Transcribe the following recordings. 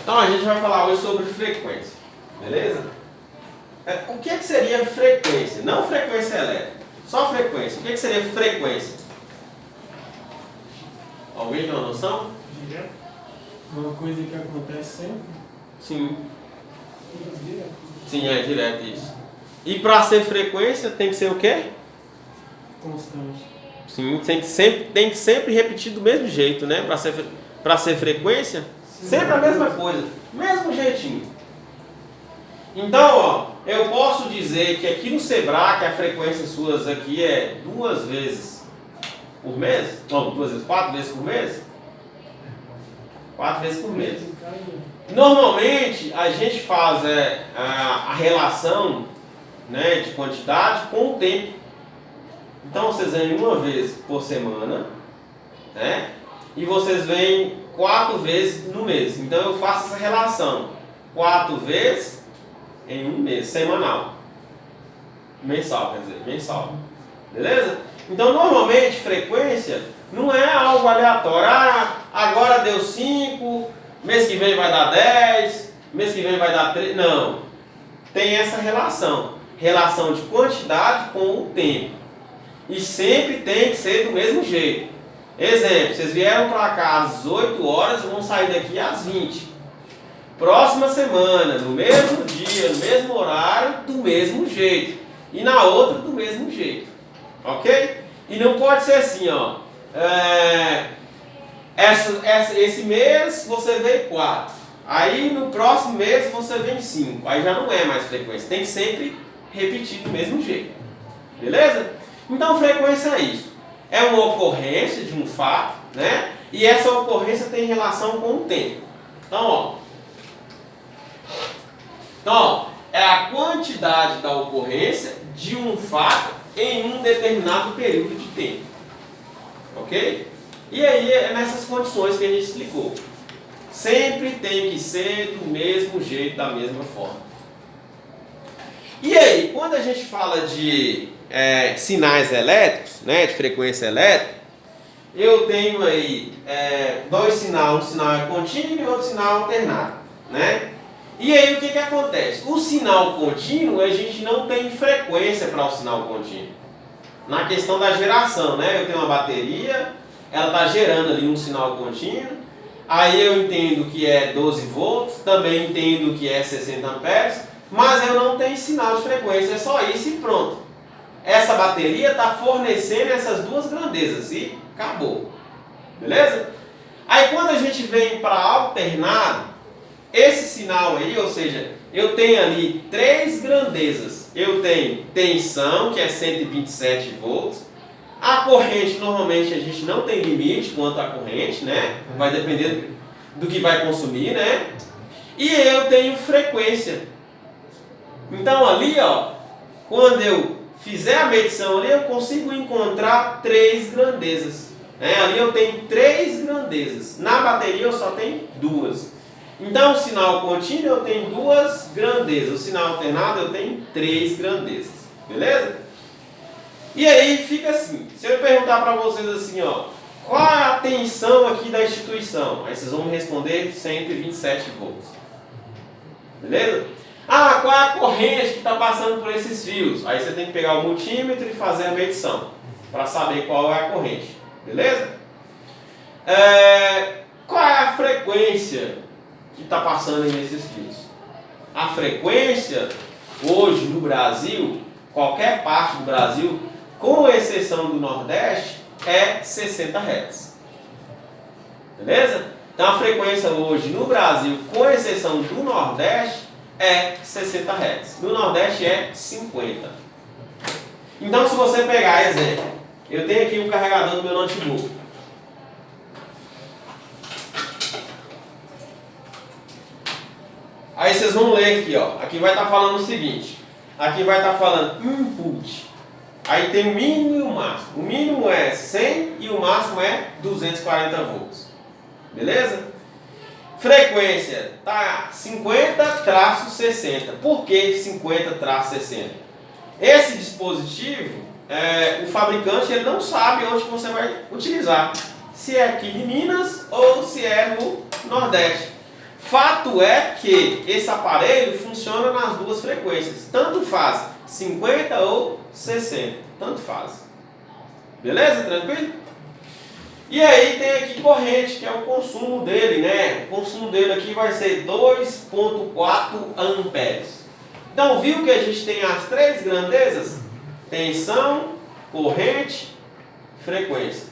Então a gente vai falar hoje sobre frequência, beleza? O que seria frequência? Não frequência elétrica, só frequência. O que seria frequência? Alguém tem uma noção? Direto. Uma coisa que acontece sempre. Sim. Direto. Sim, é direto isso. E para ser frequência tem que ser o quê? Constante. Sim, tem que sempre repetir do mesmo jeito, né? Para ser frequência, Sim, sempre a mesma coisa, mesmo jeitinho. Então, ó, eu posso dizer que aqui no Sebrae a frequência suas aqui é 2 vezes por mês? Não, 2 vezes, 4 vezes por mês? 4 vezes por mês. Normalmente a gente faz a relação, né, de quantidade com o tempo. Então vocês vêm 1 vez por semana, né? E vocês vêm 4 vezes no mês. Então eu faço essa relação: 4 vezes em 1 mês, semanal. Mensal, quer dizer, mensal. Beleza? Então normalmente frequência não é algo aleatório. Ah, agora deu 5, mês que vem vai dar 10, mês que vem vai dar 3. Não. Tem essa relação. Relação de quantidade com o tempo. E sempre tem que ser do mesmo jeito. Exemplo, vocês vieram para cá às 8 horas e vão sair daqui às 20. Próxima semana, no mesmo dia, no mesmo horário, do mesmo jeito. E na outra, do mesmo jeito. Ok? E não pode ser assim, ó. Esse mês você veio 4. Aí no próximo mês você vem 5. Aí já não é mais frequência. Tem que sempre repetir do mesmo jeito. Beleza? Então frequência é isso. É uma ocorrência de um fato, né? E essa ocorrência tem relação com o tempo. Então, ó, é a quantidade da ocorrência de um fato em um determinado período de tempo. Ok? E aí é nessas condições que a gente explicou. Sempre tem que ser do mesmo jeito, da mesma forma. E aí, quando a gente fala de sinais elétricos, né, de frequência elétrica, eu tenho aí 2 sinais, um sinal é contínuo e outro sinal alternado, né? E aí o que acontece? O sinal contínuo, a gente não tem frequência para o sinal contínuo. Na questão da geração, né? Eu tenho uma bateria, ela está gerando ali um sinal contínuo, aí eu entendo que é 12 volts, também entendo que é 60 amperes, mas eu não tenho sinal de frequência, é só isso e pronto. Essa bateria está fornecendo essas 2 grandezas e acabou. Beleza? Aí quando a gente vem para alternado, esse sinal aí, ou seja, eu tenho ali 3 grandezas. Eu tenho tensão, que é 127 volts. A corrente, normalmente a gente não tem limite quanto à corrente, né? Vai depender do que vai consumir, né? E eu tenho frequência. Então ali, ó, quando eu fizer a medição ali, eu consigo encontrar 3 grandezas. Ali eu tenho 3 grandezas. Na bateria eu só tenho 2. Então o sinal contínuo eu tenho 2 grandezas. O sinal alternado eu tenho 3 grandezas. Beleza? E aí fica assim. Se eu perguntar para vocês assim, ó, qual é a tensão aqui da instituição? Aí vocês vão me responder 127 volts. Beleza? Ah, qual é a corrente que está passando por esses fios? Aí você tem que pegar o multímetro e fazer a medição para saber qual é a corrente. Beleza? Qual é a frequência que está passando nesses fios? A frequência, hoje no Brasil, qualquer parte do Brasil, com exceção do Nordeste, é 60 Hz. Beleza? Então a frequência hoje no Brasil, com exceção do Nordeste, é 60 Hz. No Nordeste é 50. Então se você pegar, exemplo, eu tenho aqui um carregador do meu notebook. Aí vocês vão ler aqui, ó. Aqui vai estar falando o seguinte. Aqui vai estar falando input. Aí tem o mínimo e o máximo. O mínimo é 100 e o máximo é 240 volts. Beleza? Frequência tá 50-60. Por que 50-60? Esse dispositivo, o fabricante ele não sabe onde você vai utilizar. Se é aqui em Minas ou se é no Nordeste. Fato é que esse aparelho funciona nas duas frequências. Tanto faz 50 ou 60. Tanto faz. Beleza? Tranquilo? E aí tem aqui corrente, que é o consumo dele, né? O consumo dele aqui vai ser 2,4 amperes. Então viu que a gente tem as três grandezas? Tensão, corrente, frequência.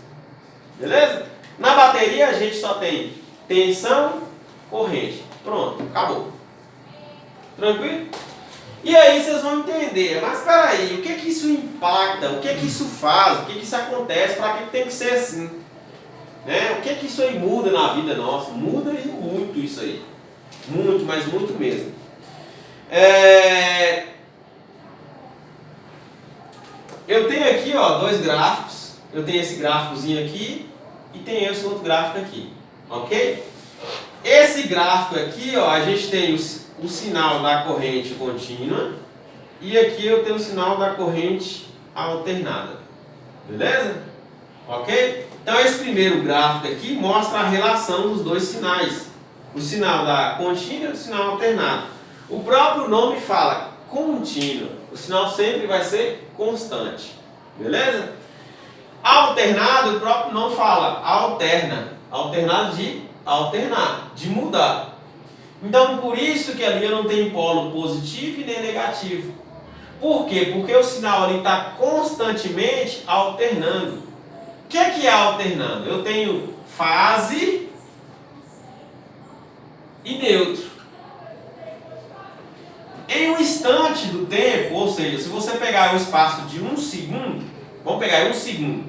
Beleza? Na bateria a gente só tem tensão, corrente. Pronto, acabou. Tranquilo? E aí vocês vão entender, mas espera aí, o que que isso impacta? O que que isso faz? O que que isso acontece? Para que tem que ser assim? Né? O que que isso aí muda na vida nossa? Muda e muito isso aí. Muito, mas muito mesmo. Eu tenho aqui, ó, dois gráficos. Eu tenho esse gráficozinho aqui e tem esse outro gráfico aqui. Ok? Esse gráfico aqui, ó, a gente tem o sinal da corrente contínua e aqui eu tenho o sinal da corrente alternada. Beleza? Ok? Então esse primeiro gráfico aqui mostra a relação dos dois sinais. O sinal da contínua e o sinal alternado. O próprio nome fala contínua. O sinal sempre vai ser constante. Beleza? Alternado, o próprio nome fala alterna. Alternado de alternar, de mudar. Então por isso que ali eu não tenho polo positivo e nem negativo. Por quê? Porque o sinal ali está constantemente alternando. O que é alternando? Eu tenho fase e neutro. Em um instante do tempo, ou seja, se você pegar o espaço de 1 segundo, vamos pegar 1 segundo,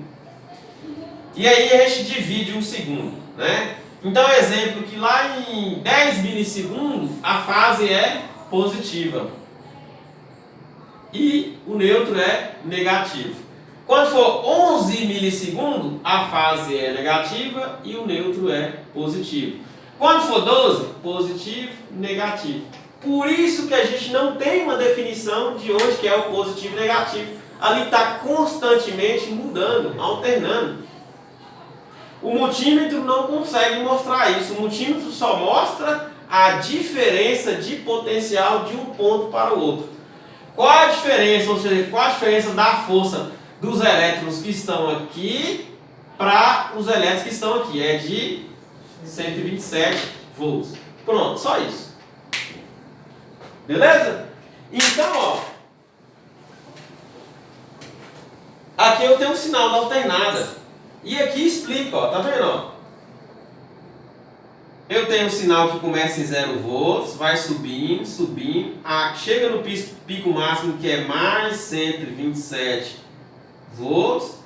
e aí a gente divide 1 segundo, né? Então, exemplo que lá em 10 milissegundos a fase é positiva e o neutro é negativo. Quando for 11 milissegundos, a fase é negativa e o neutro é positivo. Quando for 12, positivo, negativo. Por isso que a gente não tem uma definição de onde que é o positivo e negativo. Ali está constantemente mudando, alternando. O multímetro não consegue mostrar isso. O multímetro só mostra a diferença de potencial de um ponto para o outro. Qual a diferença, ou seja, qual a diferença da força dos elétrons que estão aqui para os elétrons que estão aqui? É de 127 volts. Pronto, só isso. Beleza? Então, ó, aqui eu tenho um sinal da alternada. E aqui explica, ó, tá vendo? Ó? Eu tenho um sinal que começa em 0 volts, vai subindo, subindo, chega no pico máximo que é mais 127 volts,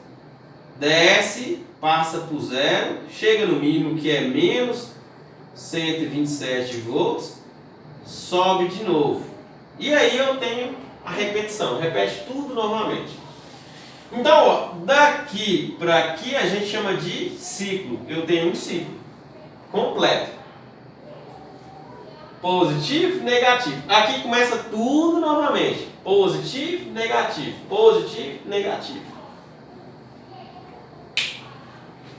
desce, passa por 0, chega no mínimo que é menos 127 volts, sobe de novo. E aí eu tenho a repetição, repete tudo novamente. Então, ó, daqui para aqui a gente chama de ciclo. Eu tenho um ciclo completo. Positivo, negativo. Aqui começa tudo novamente. Positivo, negativo. Positivo, negativo.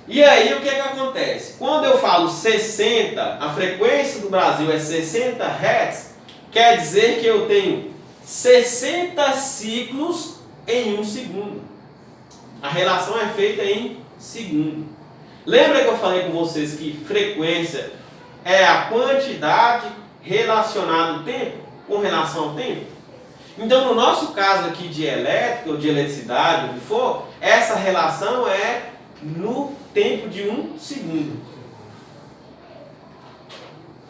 E aí o que que acontece? Quando eu falo 60, a frequência do Brasil é 60 Hz, quer dizer que eu tenho 60 ciclos em 1 segundo. A relação é feita em segundo. Lembra que eu falei com vocês que frequência é a quantidade relacionada ao tempo, com relação ao tempo? Então, no nosso caso aqui de elétrica ou de eletricidade, o que for, essa relação é no tempo de 1 segundo.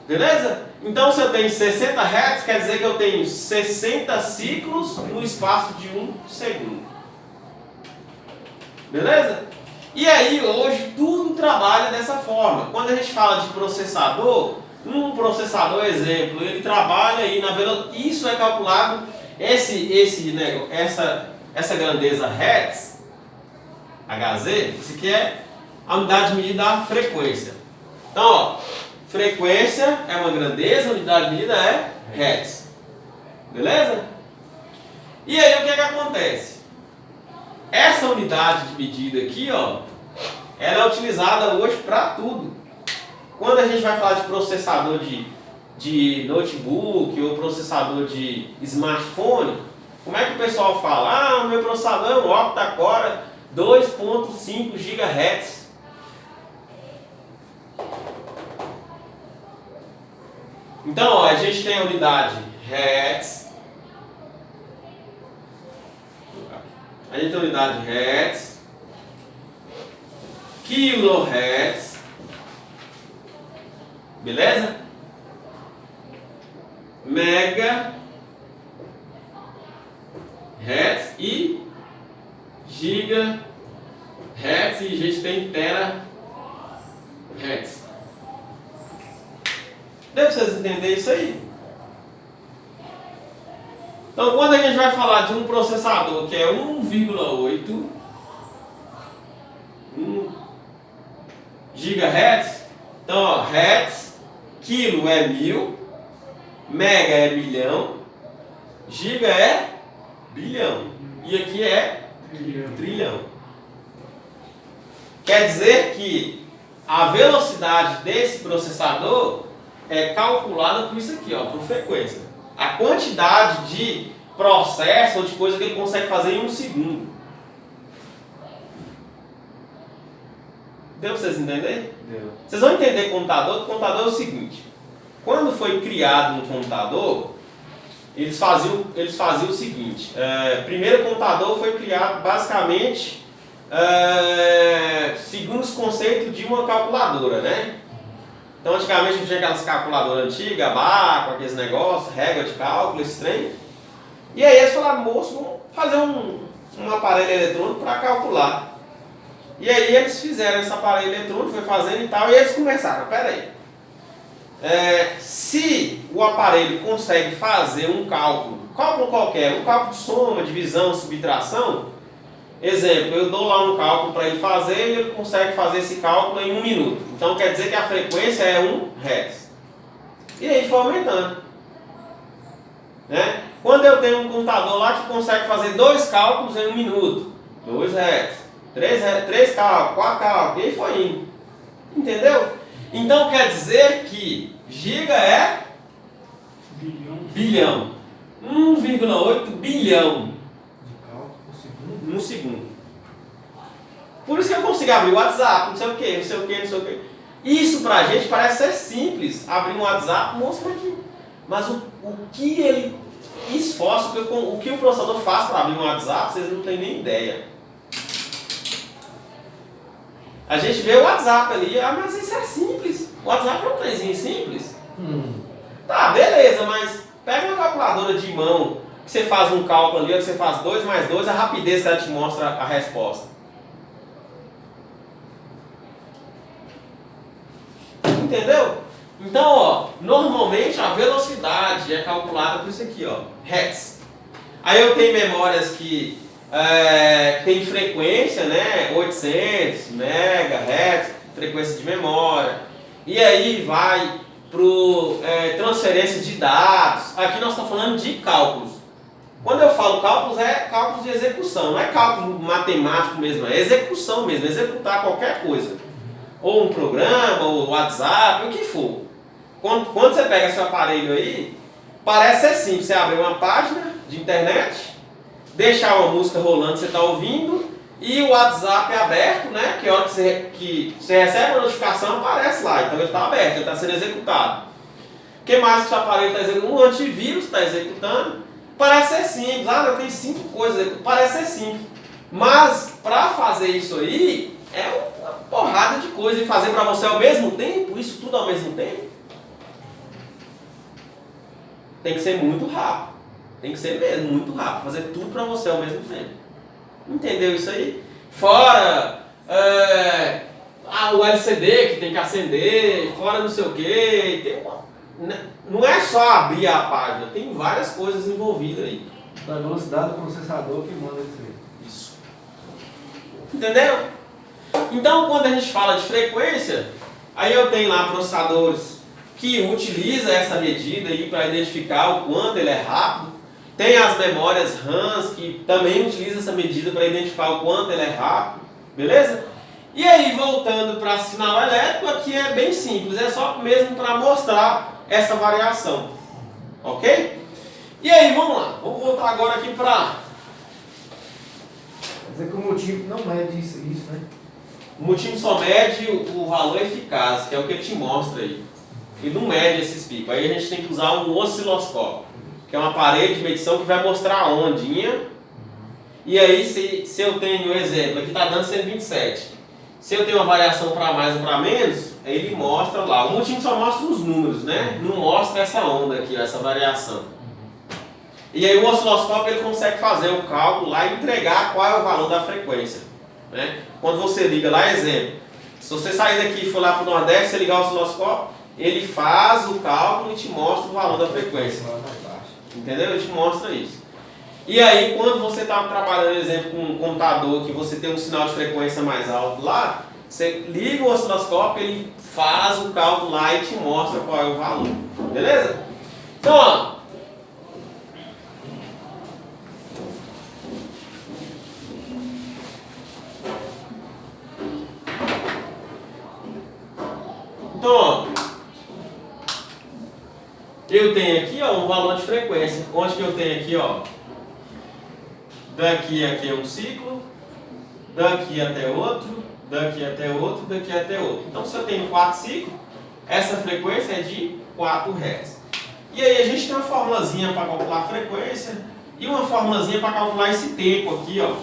Beleza? Então, se eu tenho 60 Hz, quer dizer que eu tenho 60 ciclos no espaço de 1 segundo. Beleza? E aí hoje tudo trabalha dessa forma. Quando a gente fala de processador, um processador, exemplo, ele trabalha aí na velocidade. Isso é calculado, essa grandeza Hertz, Hz, isso aqui é a unidade de medida da frequência. Então, ó, frequência é uma grandeza, a unidade de medida é Hertz. Beleza? E aí o que acontece? Essa unidade de medida aqui, ó, ela é utilizada hoje para tudo. Quando a gente vai falar de processador de de notebook ou processador de smartphone, como é que o pessoal fala? Ah, o meu processador é um octa-core 2.5 GHz. Então, ó, a gente tem a unidade Hertz. A gente tem a unidade Hertz, Kilohertz, beleza? Mega Hertz e Giga Hertz, e a gente tem Tera Hertz. Deve vocês entenderem isso aí? Então, quando a gente vai falar de um processador que é 1,8 GHz, então, ó, Hertz, quilo é 1000, mega é milhão, giga é bilhão, e aqui é trilhão. Quer dizer que a velocidade desse processador é calculada por isso aqui, ó, por frequência. A quantidade de processo ou de coisa que ele consegue fazer em um segundo. Deu para vocês entenderem? Deu. Vocês vão entender computador. O computador é o seguinte: quando foi criado um computador, eles faziam o seguinte. Primeiro, o computador foi criado basicamente segundo os conceitos de uma calculadora, né? Então, antigamente tinha aquelas calculadoras antigas, com aqueles negócios, régua de cálculo, esse trem. E aí eles falaram, moço, vamos fazer um aparelho eletrônico para calcular. E aí eles fizeram esse aparelho eletrônico, foi fazendo e tal, e eles começaram, peraí. Se o aparelho consegue fazer um cálculo qualquer, um cálculo de soma, divisão, subtração, exemplo, eu dou lá um cálculo para ele fazer e ele consegue fazer esse cálculo em 1 minuto. Então quer dizer que a frequência é 1 Hz. E aí foi aumentando. Né? Quando eu tenho um computador lá que consegue fazer 2 cálculos em 1 minuto, 2 Hz, 3 cálculos, 4 cálculos, e aí foi indo. Entendeu? Então quer dizer que giga é bilhão. 1,8 bilhão. Um segundo. Por isso que eu consigo abrir o WhatsApp, não sei o que. Isso pra gente parece ser simples. Abrir um WhatsApp, mostra aqui. Mas o que ele esforça, o que o processador faz para abrir um WhatsApp, vocês não têm nem ideia. A gente vê o WhatsApp ali, mas isso é simples. O WhatsApp é um trenzinho simples. Tá, beleza, mas pega uma calculadora de mão, que você faz um cálculo ali, que você faz 2 mais 2, a rapidez que ela te mostra a resposta. Entendeu? Então, ó, normalmente a velocidade é calculada por isso aqui, ó, Hertz. Aí eu tenho memórias que tem frequência, né, 800 MHz, frequência de memória. E aí vai para transferência de dados. Aqui nós estamos falando de cálculos. Quando eu falo cálculos, é cálculos de execução, não é cálculo matemático mesmo, é execução mesmo, executar qualquer coisa. Ou um programa, ou WhatsApp, o que for. Quando você pega seu aparelho aí, parece ser simples. Você abre uma página de internet, deixar uma música rolando que você está ouvindo, e o WhatsApp é aberto, né? Que a hora que você recebe a notificação, aparece lá. Então ele está aberto, ele está sendo executado. O que mais que o seu aparelho está executando? Um antivírus está executando. Parece ser simples, eu tenho 5 coisas, parece ser simples. Mas para fazer isso aí, é uma porrada de coisa. E fazer para você ao mesmo tempo, isso tudo ao mesmo tempo, tem que ser muito rápido. Tem que ser mesmo, muito rápido. Fazer tudo para você ao mesmo tempo. Entendeu isso aí? Fora o LCD que tem que acender, fora não sei o que. Não é só abrir a página, tem várias coisas envolvidas aí. Da velocidade do processador que manda isso aí. Isso. Entendeu? Então, quando a gente fala de frequência, aí eu tenho lá processadores que utilizam essa medida aí para identificar o quanto ele é rápido. Tem as memórias RAM que também utilizam essa medida para identificar o quanto ele é rápido. Beleza? E aí, voltando para sinal elétrico, aqui é bem simples, é só mesmo para mostrar essa variação. Ok? E aí, vamos lá. Vamos voltar agora aqui para... Quer dizer que o multímetro não mede isso, né? O multímetro só mede o valor eficaz, que é o que ele te mostra aí. Ele não mede esses picos. Aí a gente tem que usar um osciloscópio, que é um aparelho de medição que vai mostrar a ondinha. E aí, se eu tenho, exemplo, aqui está dando 127. Se eu tenho uma variação para mais ou para menos, ele mostra lá. O multímetro só mostra os números, né? Não mostra essa onda aqui, essa variação. E aí o osciloscópio ele consegue fazer o cálculo lá e entregar qual é o valor da frequência, né? Quando você liga lá, exemplo, se você sair daqui e for lá para o Nordeste, você ligar o osciloscópio, ele faz o cálculo e te mostra o valor da frequência. Entendeu? Ele te mostra isso. E aí, quando você está trabalhando, exemplo, com um computador que você tem um sinal de frequência mais alto lá, você liga o osciloscópio, ele faz o cálculo lá e te mostra qual é o valor. Beleza? Então, ó. Então, ó. Eu tenho aqui, ó, um valor de frequência. Onde que eu tenho aqui, ó? Daqui aqui é um ciclo, daqui até outro, daqui até outro, daqui até outro. Então, se eu tenho 4 ciclos, essa frequência é de 4 Hz. E aí a gente tem uma formulazinha para calcular a frequência e uma formulazinha para calcular esse tempo aqui, ó.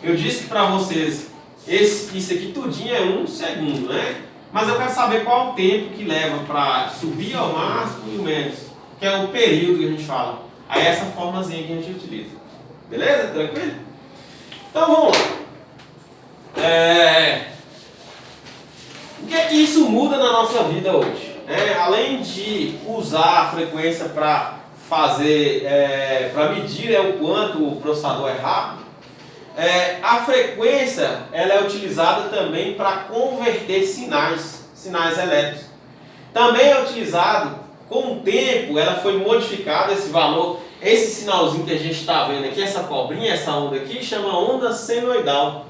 Eu disse que para vocês, isso aqui tudinho é 1 segundo, né? Mas eu quero saber qual o tempo que leva para subir ao máximo e o menos, que é o período que a gente fala. Aí é essa formulazinha que a gente utiliza. Beleza? Tranquilo? Então vamos lá. O que é que isso muda na nossa vida hoje? Além de usar a frequência para fazer, para medir o quanto o processador é rápido, a frequência ela é utilizada também para converter sinais elétricos. Também é utilizado, com o tempo, ela foi modificada, esse valor, esse sinalzinho que a gente está vendo aqui, essa cobrinha, essa onda aqui, chama onda senoidal.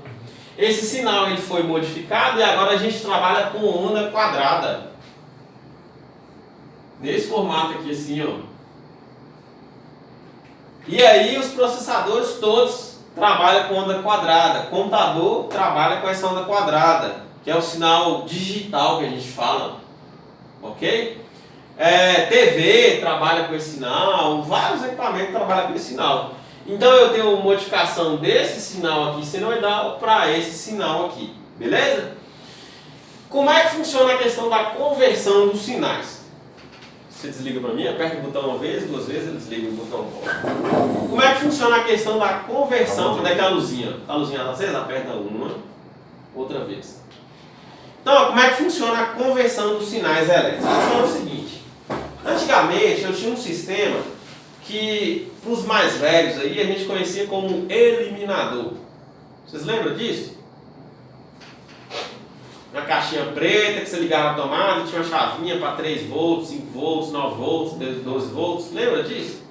Esse sinal ele foi modificado e agora a gente trabalha com onda quadrada. Nesse formato aqui assim, ó. E aí os processadores todos trabalham com onda quadrada. Computador trabalha com essa onda quadrada, que é o sinal digital que a gente fala. Ok? TV trabalha com esse sinal, vários equipamentos trabalham com esse sinal. Então eu tenho uma modificação desse sinal aqui senoidal para esse sinal aqui, beleza? Como é que funciona a questão da conversão dos sinais? Você desliga para mim, aperta o botão uma vez, 2 vezes, ele desliga o botão. Como é que funciona a questão da conversão? Cadê aquela luzinha? A luzinha está acesa? Aperta uma, outra vez. Então, como é que funciona a conversão dos sinais elétricos? Funciona o seguinte. Antigamente eu tinha um sistema que, para os mais velhos aí, a gente conhecia como eliminador. Vocês lembram disso? Uma caixinha preta que você ligava a tomada e tinha uma chavinha para 3 volts, 5 volts, 9 volts, 12 volts. Lembra disso?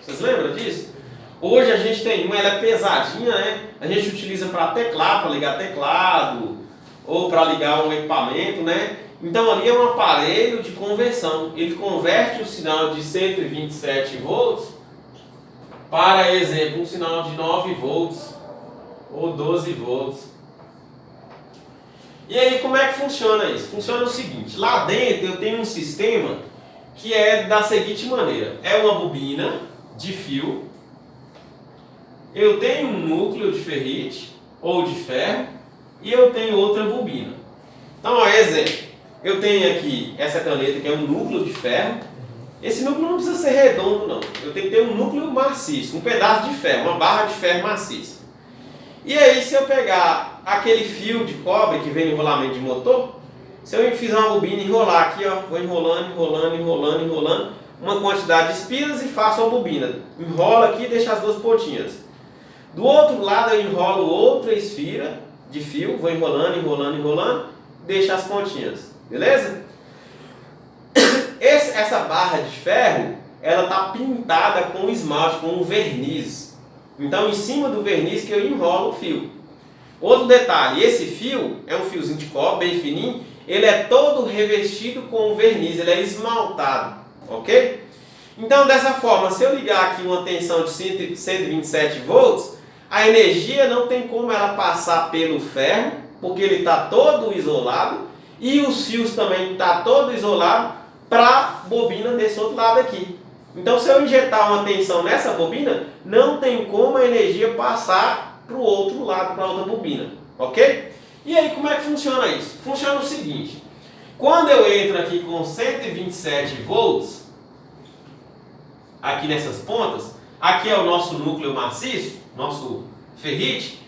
Vocês lembram disso? Hoje a gente tem uma, ela é pesadinha, né? A gente utiliza para teclado, para ligar teclado, ou para ligar um equipamento, né? Então ali é um aparelho de conversão. Ele converte o sinal de 127 volts para, exemplo, um sinal de 9 volts ou 12 volts. E aí como é que funciona isso? Funciona o seguinte, lá dentro eu tenho um sistema que é da seguinte maneira. É uma bobina de fio, eu tenho um núcleo de ferrite ou de ferro e eu tenho outra bobina. Então, ó, exemplo. Eu tenho aqui essa caneta que é um núcleo de ferro. Esse núcleo não precisa ser redondo não. Eu tenho que ter um núcleo maciço, um pedaço de ferro, uma barra de ferro maciça. E aí se eu pegar aquele fio de cobre que vem no enrolamento de motor, se eu fizer uma bobina e enrolar aqui, ó, vou enrolando, enrolando, enrolando, enrolando, uma quantidade de espiras e faço uma bobina. Enrola aqui e deixa as 2 pontinhas. Do outro lado eu enrolo outra esfira de fio, vou enrolando, enrolando, enrolando, deixa as pontinhas. Beleza? Essa barra de ferro, ela está pintada com esmalte, com um verniz. Então, em cima do verniz que eu enrolo o fio. Outro detalhe, esse fio é um fiozinho de cobre, bem fininho, ele é todo revestido com verniz, ele é esmaltado, ok? Então, dessa forma, se eu ligar aqui uma tensão de 127 volts, a energia não tem como ela passar pelo ferro, porque ele está todo isolado, e os fios também estão todo isolado para a bobina desse outro lado aqui. Então, se eu injetar uma tensão nessa bobina, não tem como a energia passar para o outro lado, para a outra bobina, ok? E aí, como é que funciona isso? Funciona o seguinte, quando eu entro aqui com 127 volts, aqui nessas pontas, aqui é o nosso núcleo maciço, nosso ferrite,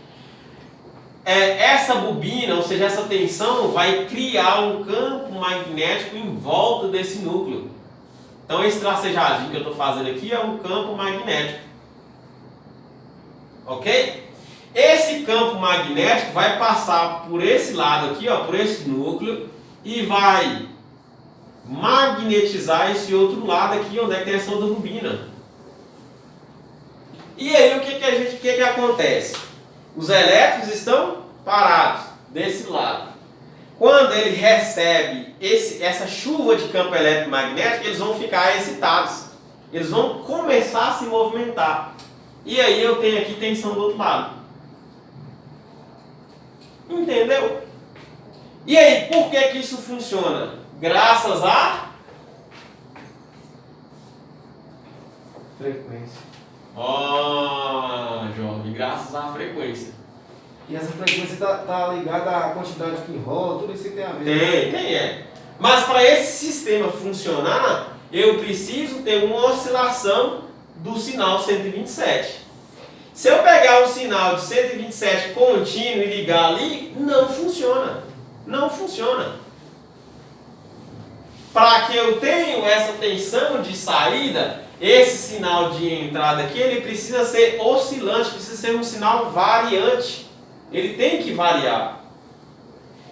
essa bobina, ou seja, essa tensão vai criar um campo magnético em volta desse núcleo. Então esse tracejadinho que eu estou fazendo aqui é um campo magnético. Ok? Esse campo magnético vai passar por esse lado aqui, ó, por esse núcleo, e vai magnetizar esse outro lado aqui, onde é que tem essa outra bobina. E aí o que acontece? Os elétrons estão parados desse lado. Quando ele recebe essa chuva de campo eletromagnético, eles vão ficar excitados. Eles vão começar a se movimentar. E aí eu tenho aqui tensão do outro lado. Entendeu? E aí, por que isso funciona? Graças a Frequência. Jovem, graças à frequência. E essa frequência tá ligada à quantidade que enrola, tudo isso que tem a ver. Tem. Mas para esse sistema funcionar, eu preciso ter uma oscilação do sinal 127. Se eu pegar um sinal de 127 contínuo e ligar ali, não funciona. Não funciona. Para que eu tenha essa tensão de saída, esse sinal de entrada aqui, ele precisa ser oscilante, precisa ser um sinal variante. Ele tem que variar.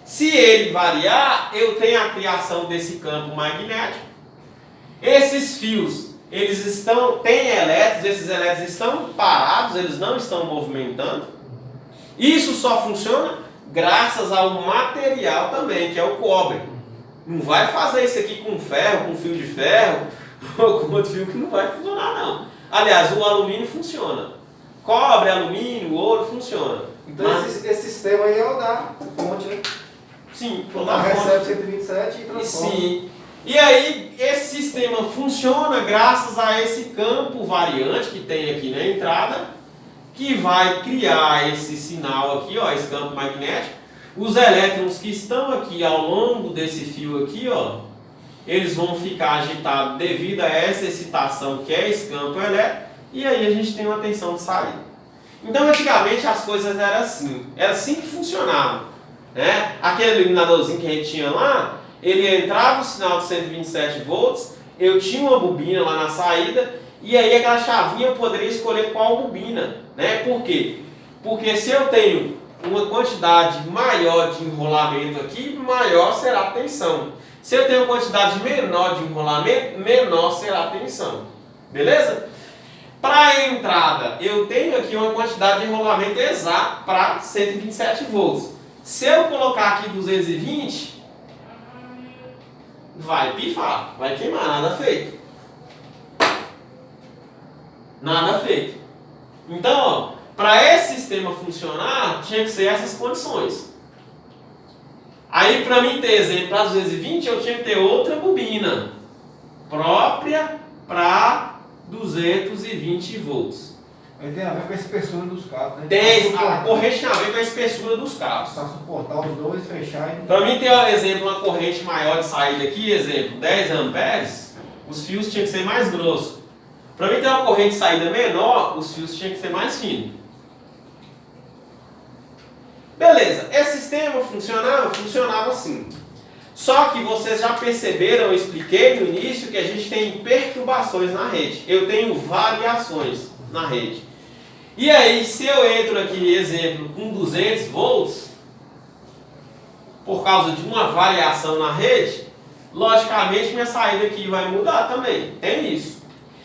Se ele variar, eu tenho a criação desse campo magnético. Esses fios, eles têm elétrons, esses elétrons estão parados, eles não estão movimentando. Isso só funciona graças ao material também, que é o cobre. Não vai fazer isso aqui com ferro, com fio de ferro, ou com outro fio que não vai funcionar não. Aliás, o alumínio funciona. Cobre, alumínio, ouro funciona. Então esse sistema aí é o da fonte, né? Sim, ela recebe 127 e transforma. Sim. E aí, esse sistema funciona graças a esse campo variante que tem aqui na entrada, que vai criar esse sinal aqui, ó, esse campo magnético. Os elétrons que estão aqui ao longo desse fio aqui, ó, eles vão ficar agitados devido a essa excitação que é esse campo elétrico, e aí a gente tem uma tensão de saída. Então, antigamente as coisas eram assim que funcionava, né? Aquele iluminadorzinho que a gente tinha lá, ele entrava o sinal de 127 volts, eu tinha uma bobina lá na saída, e aí aquela chavinha eu poderia escolher qual bobina, né? Por quê? Porque se eu tenho uma quantidade maior de enrolamento aqui, maior será a tensão. Se eu tenho uma quantidade menor de enrolamento, menor será a tensão. Beleza? Para a entrada, eu tenho aqui uma quantidade de enrolamento exato para 127 volts. Se eu colocar aqui 220, vai pifar, vai queimar, nada feito. Nada feito. Então, ó, para esse sistema funcionar, tinha que ser essas condições. Aí, para mim ter exemplo para 220, eu tinha que ter outra bobina própria para 220 volts. Aí tem a ver com a espessura dos cabos, né? Tem a corrente tem a ver com a espessura dos cabos. Para suportar os dois, fechar e... Para mim ter, um exemplo, uma corrente maior de saída aqui, exemplo, 10 amperes, os fios tinham que ser mais grossos. Para mim ter uma corrente de saída menor, os fios tinham que ser mais finos. Beleza, esse sistema funcionava? Funcionava assim. Só que vocês já perceberam, eu expliquei no início, que a gente tem perturbações na rede. Eu tenho variações na rede. E aí, se eu entro aqui, exemplo, com 200 volts, por causa de uma variação na rede, logicamente minha saída aqui vai mudar também. Tem isso.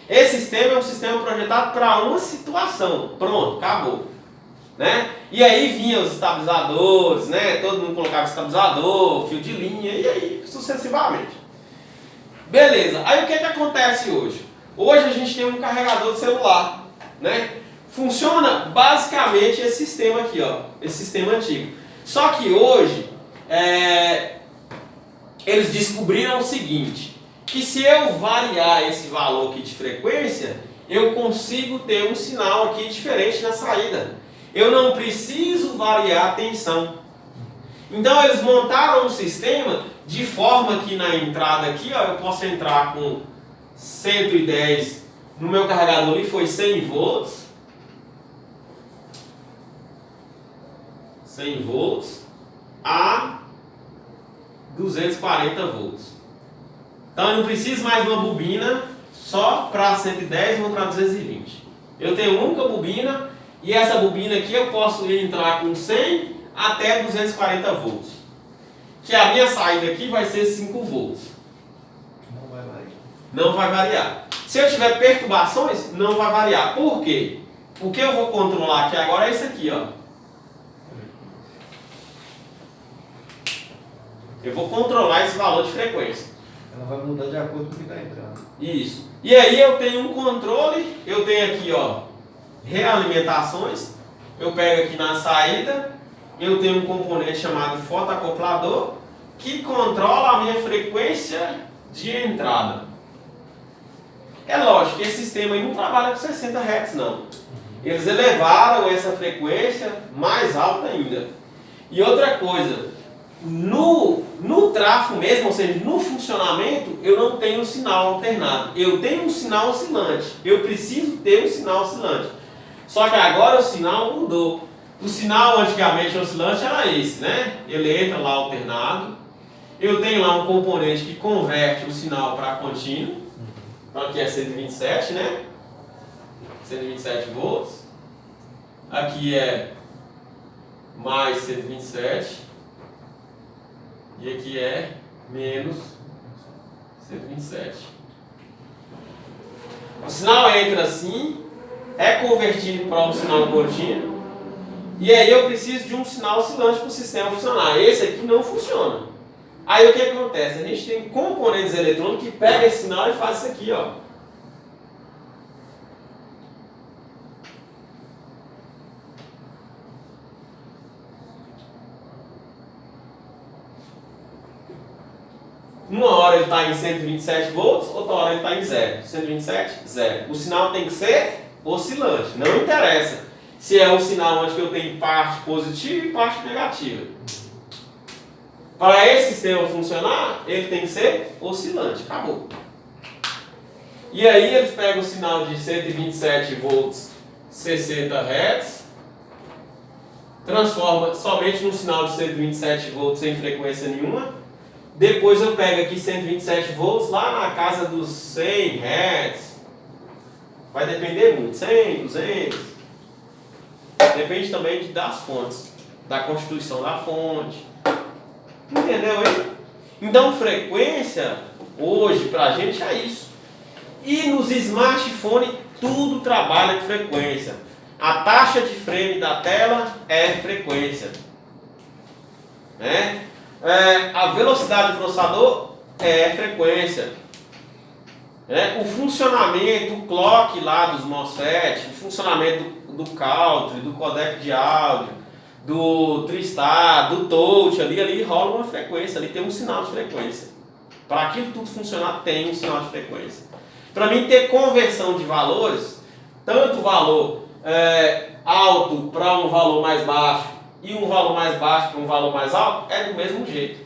Esse sistema é um sistema projetado para uma situação. Pronto, acabou. né? E aí vinham os estabilizadores, né? Todo mundo colocava estabilizador, fio de linha, e aí sucessivamente. Beleza, aí o que acontece hoje? Hoje a gente tem um carregador de celular, né? Funciona basicamente esse sistema aqui, ó, esse sistema antigo. Só que hoje, eles descobriram o seguinte, que se eu variar esse valor aqui de frequência, eu consigo ter um sinal aqui diferente na saída. Eu não preciso variar a tensão. Então eles montaram um sistema de forma que na entrada aqui, ó, eu posso entrar com 110, no meu carregador ali foi 100 volts. 100 volts a 240 volts. Então eu não preciso mais de uma bobina só para 110 ou para 220. Eu tenho uma única bobina e essa bobina aqui eu posso entrar com 100 até 240 volts. Que a minha saída aqui vai ser 5 volts. Não vai variar. Não vai variar. Se eu tiver perturbações, não vai variar. Por quê? O que eu vou controlar aqui agora é isso aqui, ó. Eu vou controlar esse valor de frequência. Ela vai mudar de acordo com o que está entrando. Isso. E aí eu tenho um controle, eu tenho aqui, ó, realimentações. Eu pego aqui na saída, eu tenho um componente chamado fotoacoplador que controla a minha frequência de entrada. É lógico que esse sistema aí não trabalha com 60 Hz não. Eles elevaram essa frequência mais alta ainda. E outra coisa, no tráfego mesmo, ou seja, no funcionamento, eu não tenho um sinal alternado. Eu tenho um sinal oscilante. Eu preciso ter um sinal oscilante. Só que agora o sinal mudou. O sinal antigamente oscilante era esse, né? Ele entra lá alternado. Eu tenho lá um componente que converte o sinal para contínuo. Então aqui é 127, né? 127 volts. Aqui é mais 127. E aqui é menos 127. O sinal entra assim, é convertido para um sinal contínuo. E aí eu preciso de um sinal oscilante para o sistema funcionar. Esse aqui não funciona. Aí o que acontece? A gente tem componentes eletrônicos que pegam esse sinal e faz isso aqui, ó. Uma hora ele está em 127 volts, outra hora ele está em 0. 127, 0. O sinal tem que ser oscilante, não interessa se é um sinal onde eu tenho parte positiva e parte negativa. Para esse sistema funcionar, ele tem que ser oscilante. Acabou. E aí eles pegam o sinal de 127 volts, 60 Hz, transforma somente num sinal de 127 volts sem frequência nenhuma. Depois eu pego aqui 127 volts lá na casa dos 100 Hz. Vai depender muito, 100, 200. Depende também das fontes, da constituição da fonte. Entendeu aí? Então frequência hoje pra gente é isso. E nos smartphones tudo trabalha com frequência. A taxa de frame da tela é frequência, né? A velocidade do processador é frequência. O funcionamento, o clock lá dos MOSFET, o funcionamento do Caltri, do codec de áudio, do Tristar, do touch, ali rola uma frequência, ali tem um sinal de frequência. Para aquilo tudo funcionar tem um sinal de frequência. Para mim ter conversão de valores, tanto valor alto para um valor mais baixo e um valor mais baixo para um valor mais alto, é do mesmo jeito.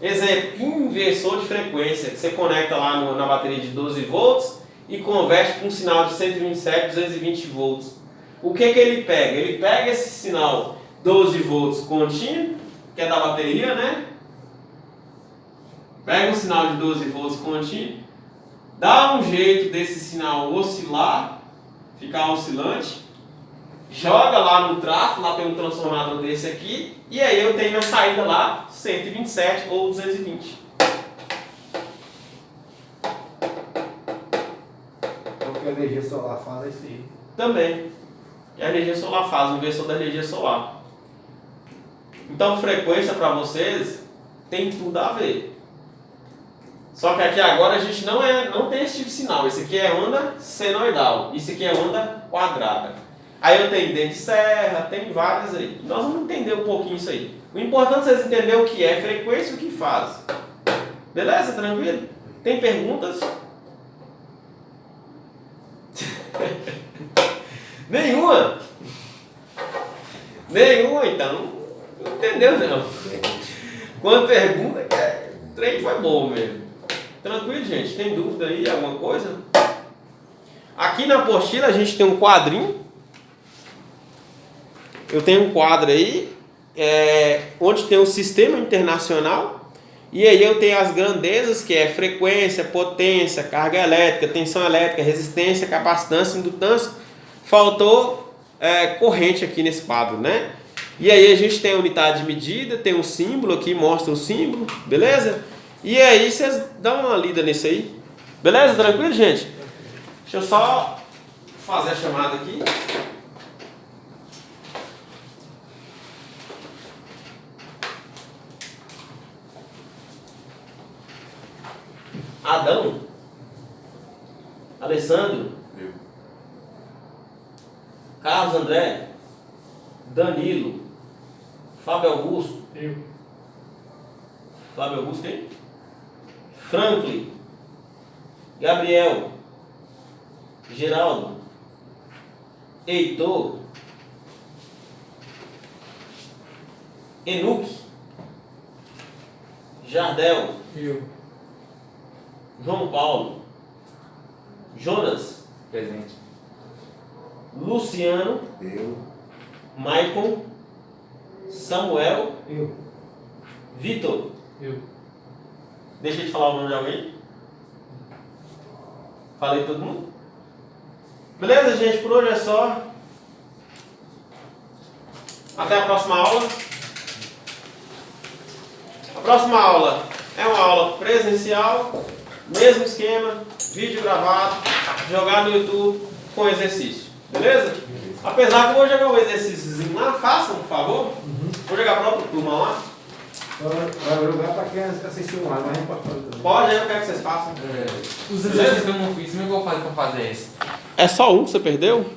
Exemplo, inversor de frequência, que você conecta lá na bateria de 12 volts e converte para um sinal de 127, 220 volts. O que ele pega? Ele pega esse sinal 12 volts contínuo, que é da bateria, né? Pega um sinal de 12 volts contínuo, dá um jeito desse sinal oscilar, ficar oscilante, joga lá no tráfego, lá tem um transformador desse aqui, e aí eu tenho na saída lá 127 ou 220. Então o que a energia solar faz é isso aí. Também. e a energia solar faz, o inversor da energia solar. Então frequência para vocês tem tudo a ver. Só que aqui agora a gente não tem esse tipo de sinal. Esse aqui é onda senoidal, isso aqui é onda quadrada. Aí eu tenho dente de serra, tem várias aí. Nós vamos entender um pouquinho isso aí. O importante é vocês entenderem o que é frequência e o que faz. Beleza? Tranquilo? Tem perguntas? Nenhuma? Nenhuma, então. Não entendeu, não. Quando pergunta, o trem foi bom mesmo. Tranquilo, gente? Tem dúvida aí? Alguma coisa? Aqui na apostila a gente tem um quadrinho. Eu tenho um quadro aí, onde tem o sistema internacional. E aí eu tenho as grandezas, que é frequência, potência, carga elétrica, tensão elétrica, resistência, capacitância, indutância. Faltou corrente aqui nesse quadro, né? E aí a gente tem a unidade de medida, tem um símbolo aqui, mostra o símbolo, beleza? E aí vocês dão uma lida nisso aí. Beleza? Tranquilo, gente? Deixa eu só fazer a chamada aqui. Adão, Alessandro, Eu. Carlos André, Danilo, Fábio Augusto, Eu. Fábio Augusto quem? Franklin, Gabriel, Geraldo, Heitor, Enuque, Jardel, Eu. João Paulo, Jonas, Presente. Luciano, Eu. Maicon, Samuel, Eu. Vitor. Eu. Deixa eu te falar o nome de alguém? Falei todo mundo? Beleza, gente? Por hoje é só. Até a próxima aula. A próxima aula é uma aula presencial, mesmo esquema, vídeo gravado, jogar no YouTube com exercício. Beleza? Apesar que eu vou jogar um exercíciozinho lá, façam, por favor. Vou jogar para outra turma lá. Vai jogar para quem assistiu lá, mas a gente pode fazer também. Pode, eu quero que vocês façam. Os exercícios que eu não fiz, como é que eu vou fazer pra fazer isso? É só um que você perdeu?